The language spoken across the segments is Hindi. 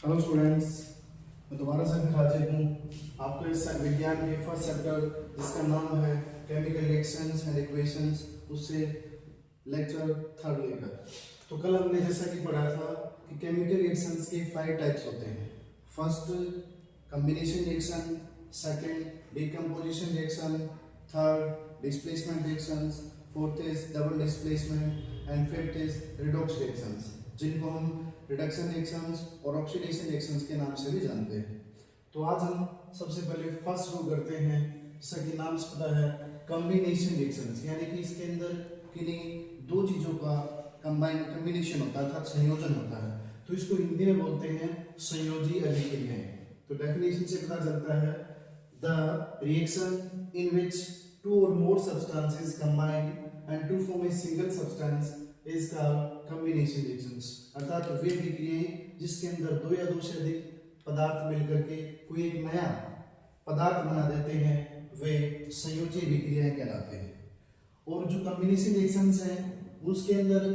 हेलो स्टूडेंट्स, मैं दोबारा से फिर हाजिर हूँ आपको इस विज्ञान के फर्स्ट चैप्टर जिसका नाम है केमिकल रिएक्शंस एंड इक्वेशंस उससे लेक्चर थर्ड लेकर। तो कल हमने जैसा कि पढ़ा था कि केमिकल रिएक्शंस के 5 टाइप्स होते हैं। First combination reaction, second decomposition reaction, third displacement reactions, fourth is double displacement and fifth is redox reactions, जिनको हम रिडक्शन रिएक्शंस और ऑक्सीडेशन रिएक्शंस के नाम से भी जानते हैं। तो आज हम सबसे पहले फर्स्ट शुरू करते हैं, जैसा कि नाम से पता है कॉम्बिनेशन रिएक्शंस, यानी कि इसके अंदर किन्हीं दो चीजों का कॉम्बिनेशन होता है अर्थात संयोजन होता है। तो इसको हिंदी में बोलते हैं संयोजी अभिक्रियाएं। तो डेफिनेशन से पता चलता है the reaction in which two और more substances combine and to form a single substance is called combination reactions. अर्थात वे विक्रियाएं जिसके अंदर दो या दो से अधिक पदार्थ मिलकर के कोई एक नया पदार्थ बना देते हैं वे संयोजी विक्रियाएं कहलाते हैं। और जो कॉम्बिनेशन रिएक्शंस हैं उसके अंदर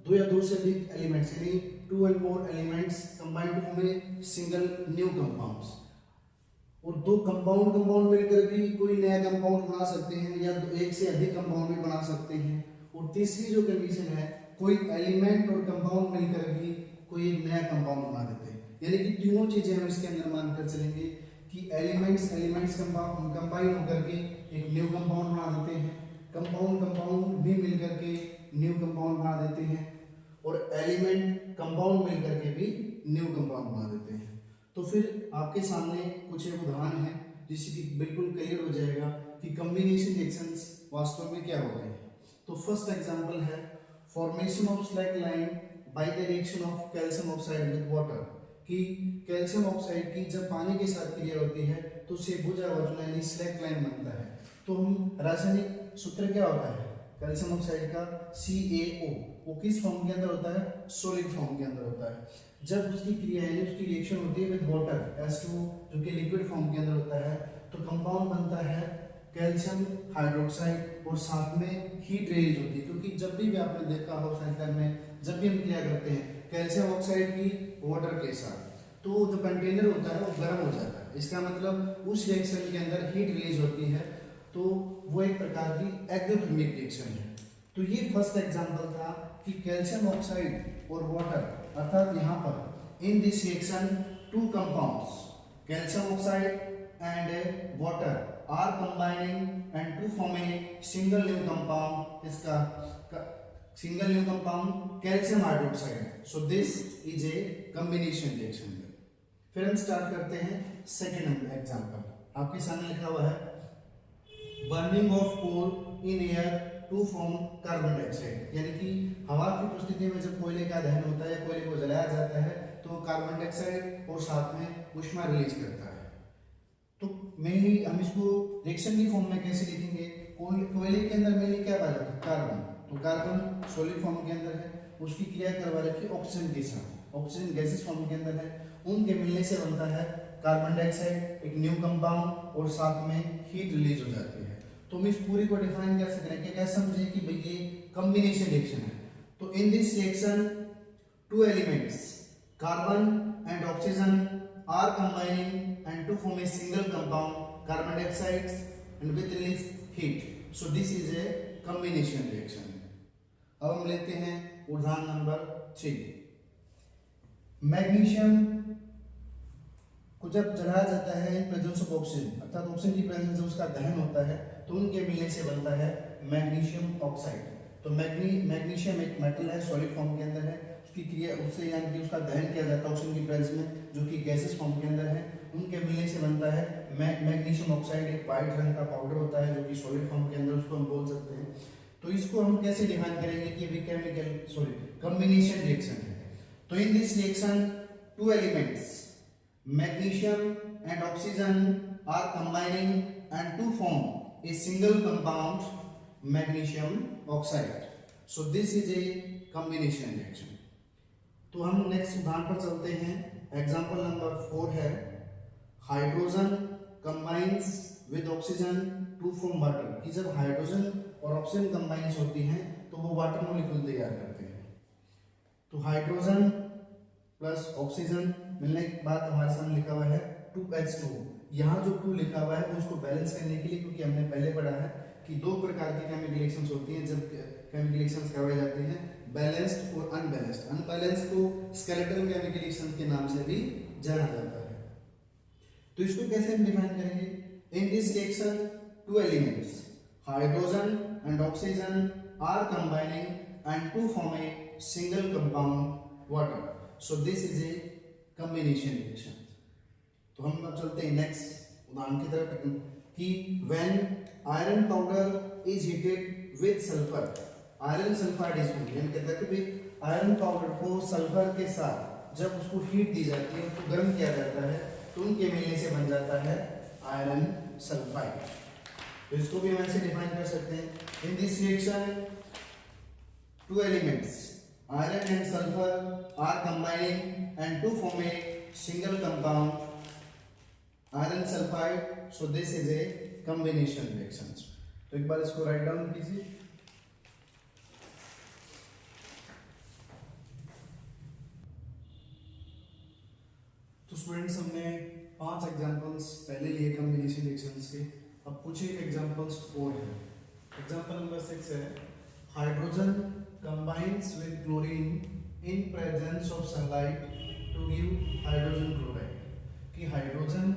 दो या दो से अधिक एलिमेंट्स यानी two and more elements combine to form a single new compounds. और दो कंपाउंड मिलकर भी कोई नया कंपाउंड बना सकते हैं या एक से अधिक कंपाउंड भी बना सकते हैं। और तीसरी जो कंडीशन है कोई एलिमेंट और कंपाउंड मिलकर भी कोई एक नया कंपाउंड बना देते हैं। यानी कि तीनों चीजें हम इसके अंदर मानकर चलेंगे कि एलिमेंट्स कंबाइन होकर के एक न्यू कंपाउंड बना देते हैं, कंपाउंड भी मिलकर के न्यू कंपाउंड बना देते हैं और एलिमेंट कंपाउंड मिलकर के भी न्यू कंपाउंड बना देते हैं। तो फिर आपके सामने कुछ एक उदाहरण है जिससे कि बिल्कुल क्लियर हो जाएगा कि कॉम्बिनेशन रिएक्शंस वास्तव में क्या होते हैं। तो फर्स्ट एग्जांपल है formation of slack line by the reaction of calcium oxide with water, कि कैल्शियम ऑक्साइड की जब पानी के साथ क्रिया होती है तो उससे बुझा हुआ जो यानी स्लैक लाइन बनता है। तो हम रासायनिक सूत्र क्या होता है कैल्शियम ऑक्साइड का CaO, वो किस फॉर्म के अंदर होता है सॉलिड फॉर्म के अंदर होता है। जब उसकी क्रिया यानी उसकी रिएक्शन होती है विद वाटर H2 जो कि लिक्विड फॉर्म के अंदर होता है तो कंपाउंड बनता है कैल्शियम हाइड्रोक्साइड और साथ में हीट रिलीज होती है। क्योंकि जब भी आपने देखा हो साइकिल में जब भी हम क्रिया करते हैं कैल्शियम ऑक्साइड की वाटर के साथ तो जो कंटेनर होता है वो गर्म हो जाता है। इसका मतलब उस रिएक्शन के अंदर हीट रिलीज होती है तो वो एक प्रकार की एक्सोथर्मिक रिएक्शन है। तो ये फर्स्ट एग्जांपल था कि कैल्शियम ऑक्साइड और वाटर अर्थात यहाँ पर इन this reaction two compounds calcium oxide and water are combining and to form a single new compound, इसका single new compound calcium hydroxide। so this is a combination reaction। फिर हम स्टार्ट करते हैं सेकेंड एग्जांपल। आपके सामने लिखा हुआ है burning of coal in air to form carbon dioxide, यानी कि हवा की उपस्थिति में जब कोयले का दहन होता है या कोयले को जलाया जाता है तो कार्बन डाइऑक्साइड और साथ में ऊष्मा रिलीज करता है। तो मेनली हम इसको रिएक्शन की फॉर्म में कैसे लिखेंगे, कोयले के अंदर मेनली क्या पाया जाता है कार्बन, तो कार्बन सॉलिड फॉर्म के अंदर है, उसकी क्रिया करवा रखी ऑक्सीजन के साथ, ऑक्सीजन गैसेस फॉर्म के अंदर है, उनके मिलने से बनता है कार्बन डाइऑक्साइड एक न्यू कंपाउंड और साथ में हीट रिलीज हो जाती है। तो हम इस पूरी को डिफाइन कर सकते हैं कि कैसे समझे कि भाई ये कॉम्बिनेशन रिएक्शन है। तो in this reaction two elements carbon and oxygen are combining and to form a single compound carbon dioxide and with release heat, so this is a combination reaction। अब हम लेते हैं उदाहरण नंबर 3। मैग्नीशियम को जब जलाया जाता है इन प्रेजेंस ऑफ ऑक्सीजन अर्थात ऑक्सीजन की प्रेजेंस से उसका दहन होता है तो उनके मिलने से बनता है मैग्नीशियम ऑक्साइड। तो मैग्नीशियम एक मेटल है सॉलिड फॉर्म के अंदर है, उसकी क्रिया उससे यानी कि उसका दहन किया जाता है ऑक्सीजन की प्रेजेंस में जो कि गैसेस फॉर्म के अंदर है, उनके मिलने से बनता है मैग्नीशियम ऑक्साइड। एक व्हाइट रंग का पाउडर होता है जो कि सॉलिड फॉर्म के अंदर उसको हम बोल सकते हैं। तो इसको हम कैसे डिफाइन करेंगे कि ये केमिकल कॉम्बिनेशन रिएक्शन है। तो in this reaction two elements magnesium and oxygen are combining and to form a single compound magnesium oxide, so this is a combination reaction. तो हम नेक्स्ट उदाहरण पर चलते हैं। एग्जाम्पल नंबर 4 है hydrogen combines with oxygen to form water, कि जब हाइड्रोजन और ऑक्सीजन कंबाइंस होती हैं तो वो वाटर मॉलिक्यूल तैयार करते हैं। तो हाइड्रोजन प्लस ऑक्सीजन मिलने के बाद हमारे सामने लिखा हुआ है 2H2। यहाँ जो 2 लिखा हुआ है वो उसको बैलेंस करने के लिए, क्योंकि हमने पहले पढ़ा है कि दो प्रकार की केमिकल रिएक्शंस होती हैं जब केमिकल रिएक्शंस करवाई जाती हैं, बैलेंस्ड और अनबैलेंस्ड। अनबैलेंस्ड को स्केलेटल केमिकल रिएक्शन के नाम से भी जाना जाता है। तो इसको कैसे हम डिफाइन करेंगे? In this reaction two elements hydrogen and oxygen are combining and to form a single compound water. So this is a combination reaction. तो हम अब चलते हैं नेक्स्ट उदाहरण की तरफ कि when iron powder is heated with sulphur, iron sulphide is formed. यानी कहता है कि भाई आयरन पाउडर को सल्फर के साथ जब उसको हीट दी जाती है, उसको गर्म किया जाता है, तो उनके मिलने से बन जाता है आयरन सल्फाइड। तो इसको भी हम ऐसे डिफाइन कर सकते हैं। In this reaction two elements iron and sulphur are combining and to form a single compound iron sulphide. So this is a combination reaction. तो एक बार इसको राइट डाउन कीजिए। तो स्टूडेंट्स हमने 5 एग्जांपल्स पहले लिए कॉम्बिनेशन रिएक्शंस के। अब कुछ एक एग्जांपल्स और हैं। एग्जांपल नंबर 6 है hydrogen combines with chlorine in presence of sunlight to give hydrogen chloride. कि हाइड्रोजन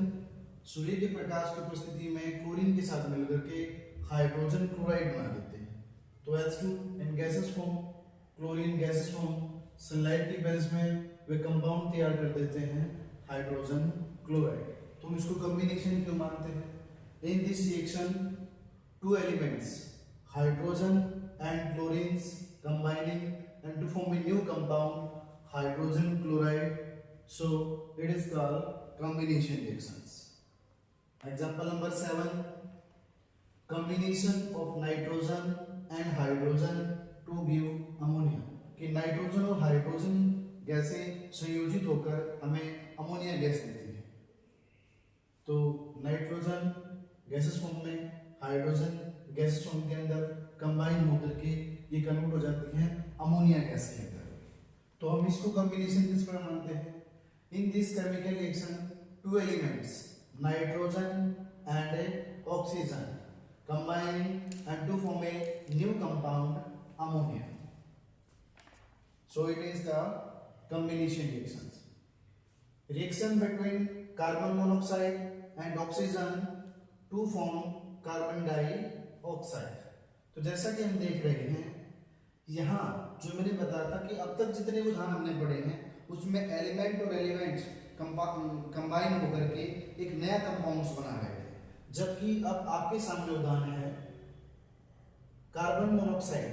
सूर्य के प्रकाश की उपस्थिति में क्लोरीन के साथ मिलकर के हाइड्रोजन क्लोराइड बना देते हैं। तो H2 in gases form, chlorine gases form, sunlight की बेस में वे कंपाउंड तैयार कर देते हैं हाइड्रोजन क्लोराइड। तो हम इसको कॉम्बिनेशन क्यों मानते हैं? In this reaction two elements hydrogen and chlorines combining and to form a new compound hydrogen chloride. So it is called combination reactions. Example number 7 combination of nitrogen and hydrogen to give ammonia। कि नाइट्रोजन और हाइड्रोजन गैसें संयोजित होकर हमें अमोनिया गैस देती है। तो नाइट्रोजन गैसेस फॉर्म में, हाइड्रोजन गैसेस फॉर्म के अंदर कंबाइन होकर के ये कन्वर्ट हो जाती हैं अमोनिया गैस के अंदर। तो हम इसको कॉम्बिनेशन किस पर मानते हैं? In this chemical reaction, two elements, nitrogen and oxygen, combine and to form a new compound, ammonia. So it is the combination reactions. Reaction between carbon monoxide and oxygen to form carbon dioxide. तो जैसा कि हम देख रहे हैं यहाँ जो मैंने बताया था कि अब तक जितने उदाहरण हमने पढ़े हैं उसमें एलिमेंट और एलिमेंट कंबाइन होकर के एक नया कंपाउंड्स बना रहे थे, जबकि अब आपके सामने उदाहरण है कार्बन मोनोऑक्साइड,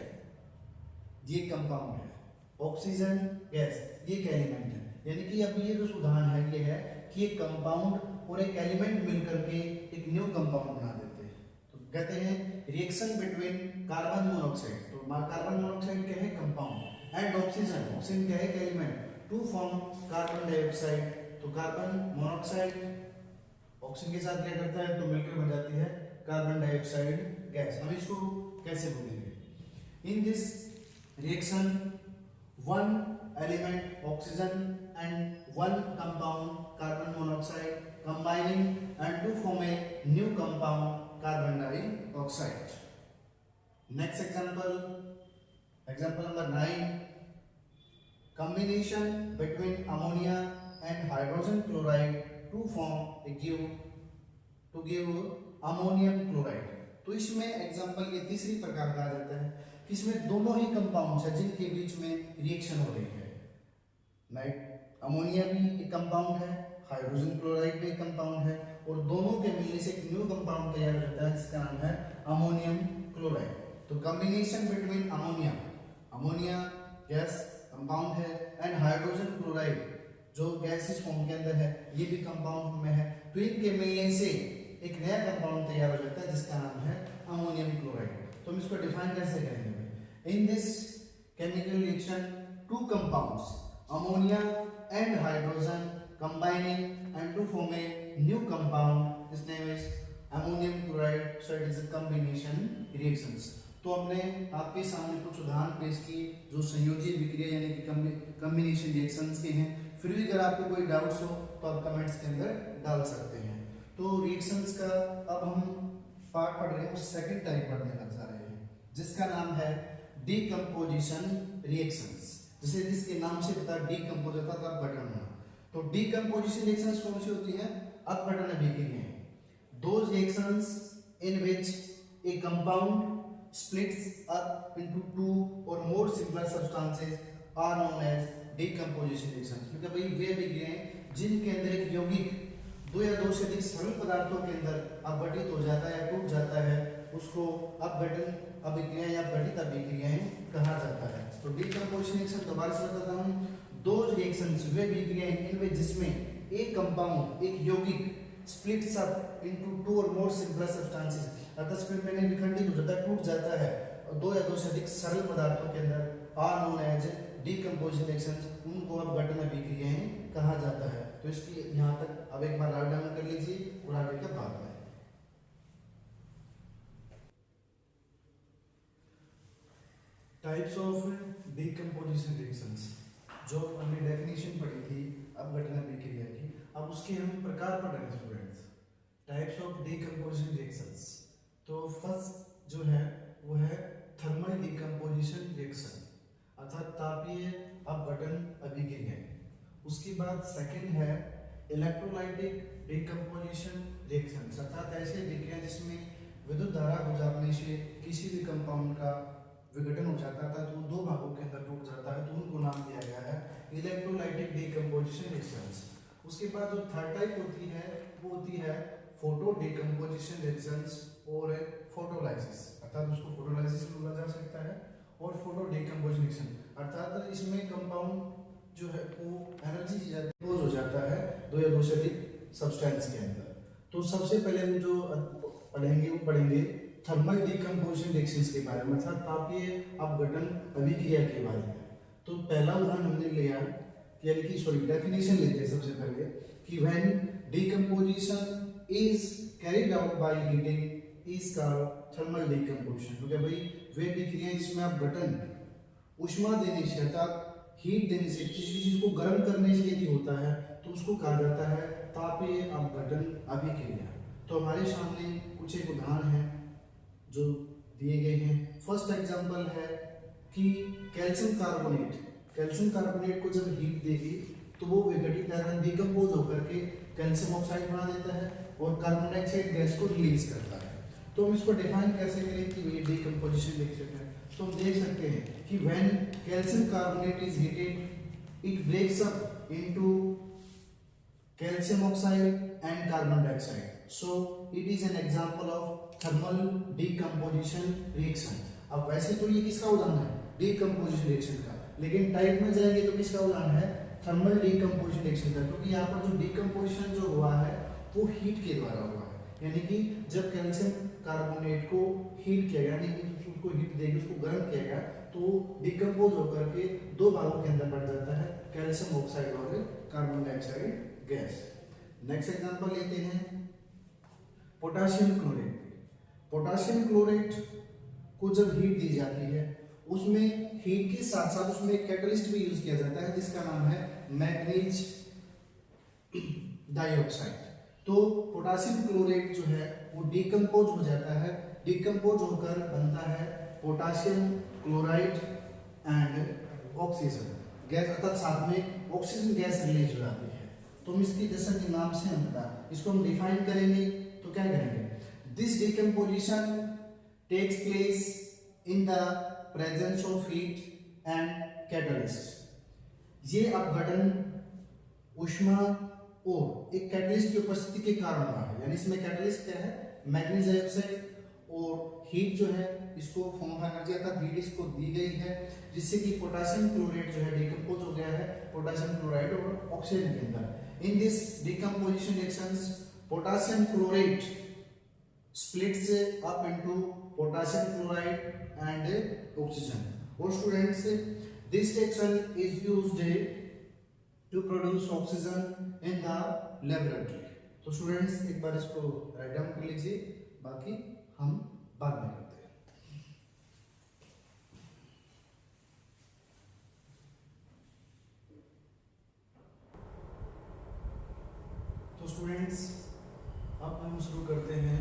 ये कंपाउंड है, ऑक्सीजन गैस ये एक एलिमेंट है। यानी कि अब ये जो उदाहरण है ये है कि एक कंपाउंड और एक एलिमेंट मिलकर के एक न्यू कंपाउंड बना देते हैं। तो कहते हैं रिएक्शन बिटवीन कार्बन मोनोऑक्साइड, तो कार्बन मोनोऑक्साइड क्या है? कंपाउंड, एंड ऑक्सीजन, ऑक्सीजन क्या है? एक element, to form carbon dioxide. तो कार्बन मोनोऑक्साइड ऑक्सीजन के साथ क्या करता है? तो मिलकर बन जाती है कार्बन डाइऑक्साइड गैस। अब इसको कैसे बोलेंगे? In this reaction one element oxygen and one compound carbon monoxide combining and to form a new compound carbon dioxide. Next example, example number 9 combination between ammonia and hydrogen chloride to give ammonium chloride। तो इसमें एग्जांपल ये तीसरी प्रकार कहा जाता है कि इसमें दोनों ही कंपाउंड्स हैं जिनके बीच में रिएक्शन हो रही है। नाइट अमोनिया भी एक कंपाउंड है, हाइड्रोजन क्लोराइड भी एक कंपाउंड है, और दोनों के मिलने से एक न्यू कंपाउंड तैयार हो जाता है जिसका नाम है अमोनियम क्लोराइड। तो combination between ammonia gas compound है एंड हाइड्रोजन क्लोराइड जो गैसिस फॉर्म के अंदर है ये भी कंपाउंड में है। तो इनके मिलने से एक नया कंपाउंड तैयार हो जाता है जिसका नाम है अमोनियम क्लोराइड। तो हम इसको डिफाइन कैसे करेंगे? In this chemical reaction two compounds ammonia and hydrogen combining and to form a new compound, his name is ammonium chloride. So it is a combination reactions. तो हमने आपके सामने कुछ उदाहरण पेश किए जो संयोजी विक्रिया यानी कि कॉम्बिनेशन रिएक्शंस के हैं। फिर भी अगर आपको कोई डाउट्स हो तो आप कमेंट्स के अंदर डाल सकते हैं। तो रिएक्शंस का अब हम पार्ट पढ़ रहे हैं, उस सेकंड टाइप पढ़ने लग जा रहे हैं जिसका नाम है डीकंपोजिशन रिएक्शंस। जैसे जिसके नाम से पता डीकंपोज होता है अपघटन होना। तो डीकंपोजिशन रिएक्शंस कौन सी होती है? अपघटन अभिक्रियाएं। Those reactions in which a compound splits up into two or more simpler substances are known as decomposition reactions। मतलब भाई वे अभिक्रियाएं जिनके अंदर एक यौगिक दो या दो से अधिक सरल पदार्थों के अंदर अपघटित हो जाता है या टूट जाता है, उसको अपघटन अभिक्रियाएं या अपघटित अभिक्रियाएं कहा जाता है। तो डीकंपोजिशन रिएक्शन दोबारा से बताता हूं, दोज रिएक्शंस वे अभिक्रियाएं इनमें जिसमें एक कंपाउंड एक यौगिक splits up into two or more simpler substances, अर्थात स्प्लिट में विखंडित हो जाता है, टूट जाता है और दो या दो से अधिक सरल पदार्थों के अंदर, are known as decomposition reactions, उनको अपघटन अभिक्रियाएं कहा जाता है। तो इसकी यहाँ तक अब एक बार राइट डाउन कर लीजिए और आगे का भाग में। टाइप्स ऑफ डीकंपोजिशन रिएक्शंस, जो हमने डेफिनेशन पढ़ी थी अपघटन अभिक्रिया की, अब उसके हम प्रकार पढ़ रहे हैं students. Types of decomposition reactions, तो फर्स्ट जो है वो है थर्मल डीकंपोजिशन रिएक्शन, अर्थात तापीय अपघटन अभिक्रिया। उसके बाद सेकंड है इलेक्ट्रोलाइटिक डीकंपोजिशन रिएक्शन, अर्थात ऐसी अभिक्रिया जिसमें विद्युत धारा गुजरने से किसी भी कंपाउंड का विघटन हो जाता था तो दो भागों के अंदर टूट जाता है, तो उनको नाम दिया गया है इलेक्ट्रोलाइटिक डीकंपोजिशन रिएक्शंस। उसके बाद जो थर्ड टाइप होती है वो होती है फोटो डीकंपोजिशन रिएक्शंस और फोटोलाइसिस, अर्थात उसको फोटोलाइसिस बोला जा सकता है, और फोटो डीकंपोजिशन रिएक्शन अर्थात इसमें कंपाउंड जो है वो एनर्जी डिस्पोज हो जाता है दो या दो से अधिक सब्सटेंस के अंदर। तो सबसे पहले हम जो पढ़ेंगे वो पढ़ेंगे थर्मल डीकंपोजिशन रिएक्शंस के बारे में, अर्थात तापीय अपघटन अभिक्रिया के बारे में। तो पहला उदाहरण हमने लिया, यानी कि सॉरी डेफिनेशन लेते हैं सबसे पहले कि when decomposition is carried out by heating is called thermal decomposition. तो क्या भाई वे अभिक्रियाएं जिसमें अपघटन ऊष्मा देने से अर्थात हीट देने से किसी चीज को गर्म करने से यदि होता है तो उसको कहा जाता है तापीय अपघटन अभिक्रिया। तो हमारे सामने कुछ एक उदाहरण है जो दिए गए हैं। फर्स्ट एग्जांपल है कि कैल्शियम कार्बोनेट को जब हीट देगी तो वो विघटित आयरन डीकंपोज होकर के कैल्शियम ऑक्साइड बना देता है और कार्बन डाइऑक्साइड गैस को रिलीज करता है। तो हम इसको डिफाइन कैसे करें कि ये डीकंपोजिशन रिएक्शन है? तो हम देख सकते हैं कि when calcium carbonate is heated it breaks up into calcium oxide and carbon dioxide, so it is an example of thermal decomposition reaction. अब वैसे तो ये किसका उदाहरण है? डीकंपोजिशन रिएक्शन का, लेकिन टाइप में जाएंगे तो किसका उदाहरण है? थर्मल डीकंपोजिशन रिएक्शन का, क्योंकि यहाँ पर जो डीकंपोजिशन जो हुआ है वो हीट के द्वारा हुआ है, यानी कि जब कैल्शियम कार्बोनेट को हीट किया गया, यानी कि उसको हीट देके उसको गर्म किया गया तो डिकम्पोज होकर के दो भागों के अंदर बढ़ जाता है, कैल्शियम ऑक्साइड और carbon dioxide gas. Next example लेते हैं पोटाशियम क्लोरेट। पोटाशियम क्लोरेट को जब हीट दी जाती है उसमें हीट के साथ साथ उसमें एक कैटलिस्ट भी यूज किया जाता है जिसका नाम है मैग्नीज डाइऑक्साइड। तो पोटाशियम क्लोरेट जो है वो डिकम्पोज हो जाता है, डिकम्पोज होकर बनता है potassium chloride and oxygen gas, अर्थात साथ में ऑक्सीजन गैस रिलीज हो जाती है। तो हम इसकी जैसा कि नाम से हम बता, इसको हम डिफाइन करेंगे तो क्या करेंगे? This decomposition takes place in the presence of heat and catalyst. ये अपघटन ऊष्मा और एक कैटलिस्ट की उपस्थिति के कारण हुआ है, यानी इसमें कैटलिस्ट क्या है? मैग्नीज डाइऑक्साइड, और हीट जो है इसको फॉर्म ऑफ एनर्जी अर्थात हीट इसको दी गई है जिससे कि पोटाशियम क्लोरेट जो है डिकम्पोज हो गया है पोटाशियम क्लोराइड और ऑक्सीजन के अंदर। In this decomposition reactions potassium chlorate splits up into potassium chloride and oxygen. और students this reaction is used to produce oxygen in the laboratory. तो स्टूडेंट्स एक बार इसको राइट डाउन कर लीजिए, बाकी हम बाद में करते हैं। तो स्टूडेंट्स अब हम शुरू करते हैं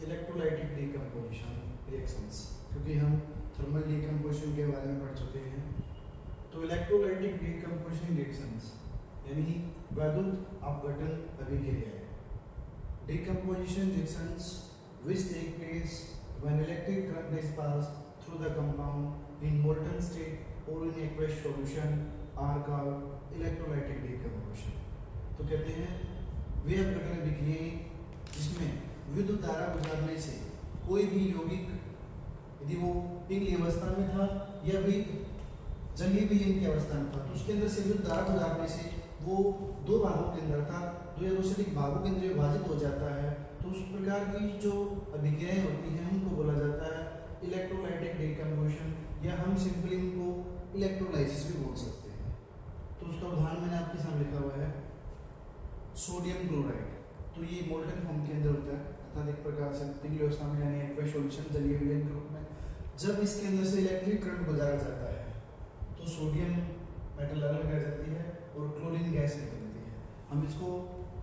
इलेक्ट्रोलाइटिक डीकम्पोजिशन रिएक्शंस, क्योंकि हम थर्मल डीकम्पोजिशन के बारे में पढ़ चुके हैं। तो इलेक्ट्रोलाइटिक डीकम्पोजिशन रिएक्शंस यानी वैद्युत अपघटन अभिक्रिया, decomposition reactions which take place when electric current is passed through the compound in molten state or in aqueous solution are called electrolytic decomposition। तो कहते हैं वे अपघटन अभिक्रियाएं जिसमें विद्युत धारा गुजरने से कोई भी यौगिक यदि वो पिघली अवस्था में था या भी जलीय विलीन की अवस्था में था, तो उसके अंदर से विद्युत धारा गुजरने से वो दो भागों के अंदर था, दो या दो से अधिक भागों के अंदर विभाजित हो जाता है। तो उस प्रकार की जो अभिक्रियाएं होती हैं उनको बोला जाता है इलेक्ट्रोलाइटिक डीकम्पोजिशन, या हम सिंपली उनको इलेक्ट्रोलाइसिस भी बोल सकते हैं। तो उसका उदाहरण मैंने आपके सामने लिखा हुआ है सोडियम क्लोराइड। तो ये मोल्टन फॉर्म के अंदर होता है, अर्थात एक प्रकार से पिघली अवस्था में यानी एक्वस सॉल्यूशन जलीय विलयन के रूप में। जब इसके अंदर से इलेक्ट्रिक करंट गुजारा जाता है तो सोडियम मेटल अलग रह जाती है और क्लोरीन गैस निकलती है। हम इसको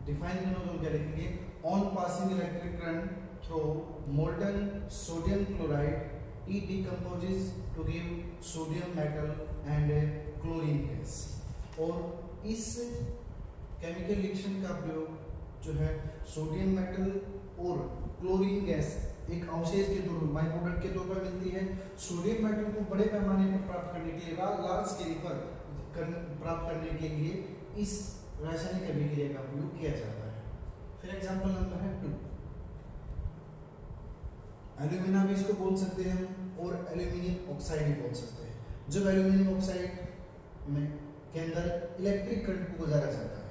डिफाइन करना तो क्या लिखेंगे, on passing electric current through molten sodium chloride it decomposes to give sodium metal and chlorine gas. और इस केमिकल रिएक्शन का प्रयोग जो है सोडियम मेटल और क्लोरीन गैस एक अवशेष के तौर पर बाई प्रोडक्ट के तौर पर मिलती है। सोडियम मेटल को बड़े पैमाने पर प्राप्त करने के लिए, लार्ज स्केल पर प्राप्त करने के लिए इस रासायनिक अभिक्रिया का प्रयोग किया जाता है। फिर एग्जांपल नंबर है 2, एल्यूमिना भी इसको बोल सकते हैं और एल्यूमिनियम ऑक्साइड भी बोल सकते हैं। जब एल्यूमिनियम ऑक्साइड में के अंदर इलेक्ट्रिक करंट को गुजारा जाता है,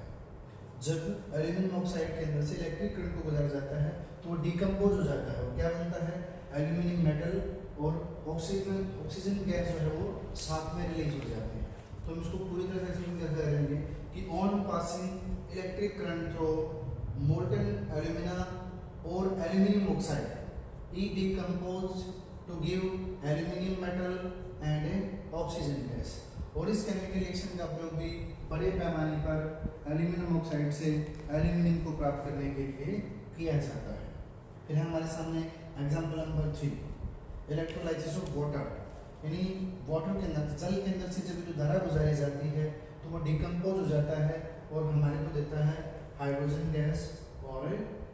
जब एल्यूमिनियम ऑक्साइड के अंदर से इलेक्ट्रिक करंट को गुजारा जाता है तो वो डिकम्पोज हो जाता है। क्या बनता है, एल्यूमिनियम मेटल और ऑक्सीजन गैस जो है वो साथ में रिलीज हो जाती है। तो हम इसको पूरी तरह से एक्सप्लेन कैसे करेंगे कि on passing electric current through molten alumina और aluminium oxide it decompose to give aluminium metal and oxygen gas. और इस केमिकल रिएक्शन का प्रयोग भी बड़े पैमाने पर एल्यूमिनियम ऑक्साइड से एल्यूमिनियम को प्राप्त करने के लिए किया जाता है। फिर हमारे सामने example number 3, electrolysis of water, यानी वाटर के अंदर, जल के अंदर से जब जो धारा गुजारी जाती है तो वो डिकम्पोज हो जाता है और हमारे को देता है हाइड्रोजन गैस और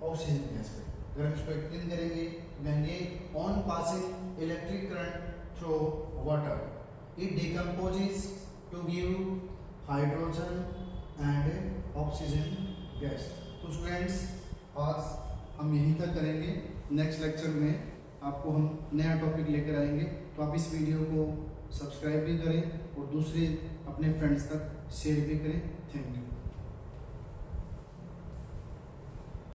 ऑक्सीजन गैस। अगर हम इसको एक्सप्लेन करेंगे तो कहेंगे on passing electric current through water it decomposes to give hydrogen and oxygen gas. तो स्टूडेंट्स आज हम यहीं तक करेंगे, नेक्स्ट लेक्चर में आपको हम नया टॉपिक लेकर आएंगे। तो आप इस वीडियो को सब्सक्राइब भी करें और दूसरे अपने फ्रेंड्स तक शेयर भी करें। Thank you.